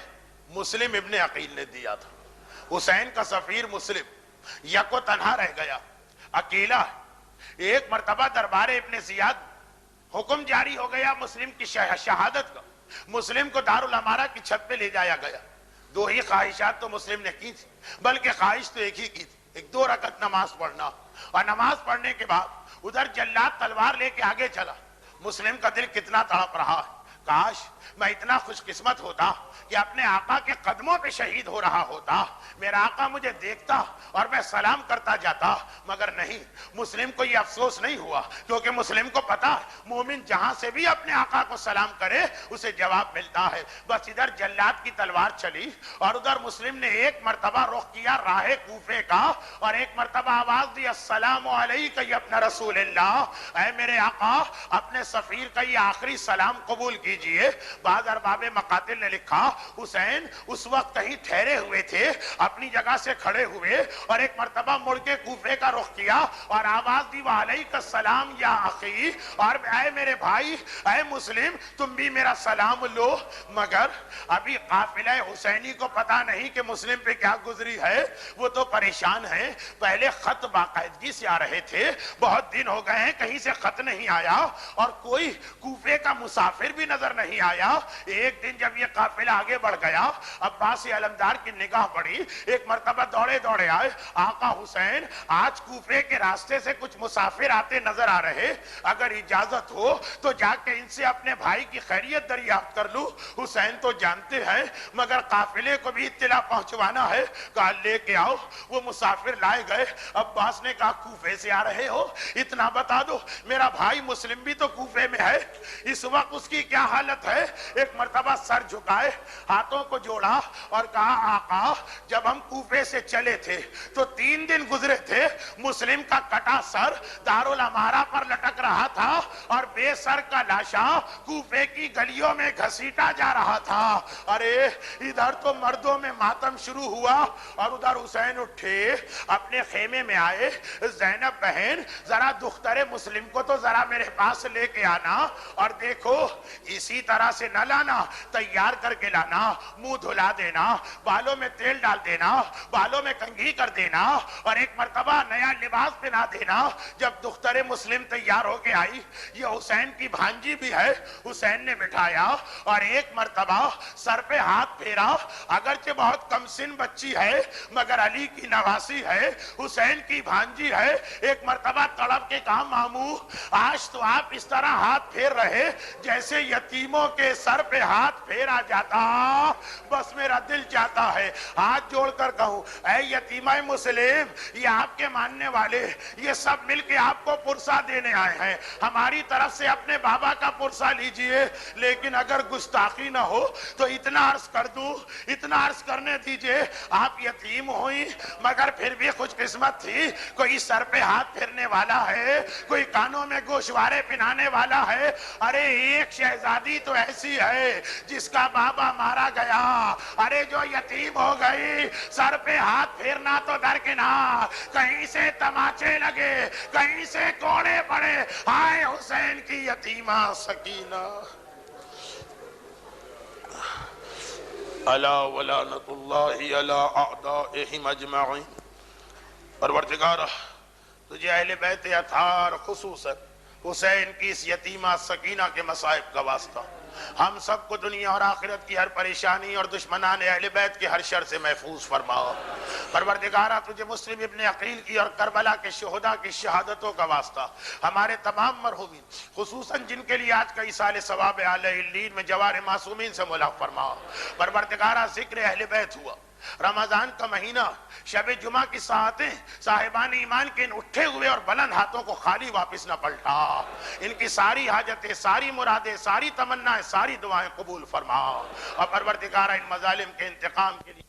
مسلم ابن عقیل نے دیا تھا. حسین کا سفیر مسلم یکو تنہا رہ گیا، اکیلا ہے. ایک مرتبہ دربار ابن زیاد حکم جاری ہو گیا مسلم کی شہادت کا. مسلم کو دارالامارہ کی چھت پہ لے جایا گیا. دو ہی خواہشات تو مسلم نے کی تھی، بلکہ خواہش تو ایک ہی کی تھی، ایک 2 رکعت نماز پڑھنا. اور نماز پڑھنے کے بعد ادھر جلاد تلوار لے کے آگے چلا. مسلم کا دل کتنا تڑپ رہا ہے، کاش میں اتنا خوش قسمت ہوتا کہ اپنے آقا کے قدموں پہ شہید ہو رہا ہوتا، میرا آقا مجھے دیکھتا اور میں سلام کرتا جاتا. مگر نہیں، مسلم کو یہ افسوس نہیں ہوا، کیونکہ مسلم کو پتا ہے مومن جہاں سے بھی اپنے آقا کو سلام کرے اسے جواب ملتا ہے. بس ادھر جلاد کی تلوار چلی اور ادھر مسلم نے ایک مرتبہ رخ کیا راہ کوفے کا اور ایک مرتبہ آواز دی، السلام علیکہ یا ابن رسول اللہ، اے میرے آقا، اپنے سفیر کا یہ آخری سلام قبول کیا. دیجئے. بعض ارباب مقاتل نے لکھا حسین اس وقت کہیں ٹھہرے ہوئے تھے, اپنی جگہ سے کھڑے ہوئے اور ایک مرتبہ مڑ کے کوفے کا رخ کیا اور آواز دی وعلیک السلام یا اخی, اور اے میرے بھائی, اے مسلم تم بھی میرا سلام لو. مگر ابھی قافلہ حسینی کو پتا نہیں کہ مسلم پہ کیا گزری ہے, وہ تو پریشان ہیں. پہلے خط باقاعدگی سے آ رہے تھے, بہت دن ہو گئے ہیں کہیں سے خط نہیں آیا اور کوئی کوفے کا مسافر بھی نظر نہیں آیا. ایک دن جب یہ قافلہ آگے بڑھ گیا, عباس علمدار کی نگاہ پڑی, ایک مرتبہ دوڑے دوڑے آئے, آقا حسین آج کوفے کے راستے سے کچھ مسافر آتے نظر آ رہے, اگر اجازت ہو تو جا کے ان سے اپنے بھائی کی خیریت دریافت کر لوں. حسین تو جانتے ہیں مگر قافلے کو بھی اطلاع پہنچوانا ہے. کہا لے کے آؤ. وہ مسافر لائے گئے. عباس نے کہا کوفے سے آ رہے ہو, اتنا بتا دو, میرا بھائی مسلم بھی تو کوفے میں ہے, اس وقت اس کی کیا حالت ہے. ایک مرتبہ سر جھکائے, ہاتھوں کو جوڑا اور کہا آقا جب ہم کوفے سے چلے تھے تو 3 دن گزرے تھے, مسلم کا کٹا سر دارالامارہ پر لٹک رہا تھا اور بے سر کا لاشا کوفے کی گلیوں میں گھسیٹا جا رہا تھا. ارے ادھر تو مردوں میں ماتم شروع ہوا اور ادھر حسین اٹھے, اپنے خیمے میں آئے. زینب بہن ذرا دختر مسلم کو تو ذرا میرے پاس لے کے آنا, اور دیکھو اسی طرح سے نہ لانا, تیار کر کے لانا, منہ دھلا دینا, بالوں میں تیل ڈال دینا, بالوں میں کنگھی کر دینا اور ایک مرتبہ نیا لباس پہنا دینا. جب دختر مسلم تیار ہو کے آئی, یہ حسین کی بھانجی بھی ہے, حسین نے بٹھایا اور ایک مرتبہ سر پہ ہاتھ پھیرا. اگرچہ بہت کم سن بچی ہے مگر علی کی نواسی ہے, حسین کی بھانجی ہے. ایک مرتبہ تڑپ کے کہا ماموں آج تو آپ اس طرح ہاتھ پھیر رہے جیسے یتیموں کے سر پہ ہاتھ پھیرا جاتا. بس میرا دل چاہتا ہے ہاتھ جوڑ کر کہوں اے یتیمہ مسلم, یہ آپ کے ماننے والے یہ سب مل کے آپ کو پرسہ دینے آئے ہیں, ہماری طرف سے اپنے بابا کا پرسہ لیجئے. لیکن اگر گستاخی نہ ہو تو اتنا عرض کر دوں, اتنا عرض کرنے دیجئے, آپ یتیم ہوئی مگر پھر بھی خوش قسمت تھی, کوئی سر پہ ہاتھ پھرنے والا ہے, کوئی کانوں میں گوشوارے پہنانے والا ہے. ارے ایک شہزادی تو ایسی ہے جس کا بابا مارا گیا, ارے جو یتیم ہو گئی, سر پہ ہاتھ پھیرنا تو درکنار, کہیں سے تماچے لگے, کہیں سے کوڑے پڑے, ہائے حسین کی یتیمہ سکینہ. الا ولعنۃ اللہ علی اعدائہم اجمعین. پروردگارہ تجھے اہل بیت اطہار خصوصاً حسین کی اس یتیمہ سکینہ کے مصائب کا واسطہ ہم سب کو دنیا اور آخرت کی ہر پریشانی اور دشمنان اہل بیت کے ہر شر سے محفوظ فرما. پروردگارہ تجھے مسلم ابن عقیل کی اور کربلا کے شہداء کی شہادتوں کا واسطہ ہمارے تمام مرحومین خصوصاً جن کے لیے آج کا ایصال ثواب اعلی علیین میں جوار معصومین سے ملاق فرما. پروردگارہ ذکر اہل بیت ہوا, رمضان کا مہینہ, شب جمعہ کی ساعتیں, صاحبان ایمان کے ان اٹھے ہوئے اور بلند ہاتھوں کو خالی واپس نہ پلٹا. ان کی ساری حاجتیں, ساری مرادیں, ساری تمنائیں, ساری دعائیں قبول فرما. اور پروردگارہ ان مظالم کے انتقام کے لیے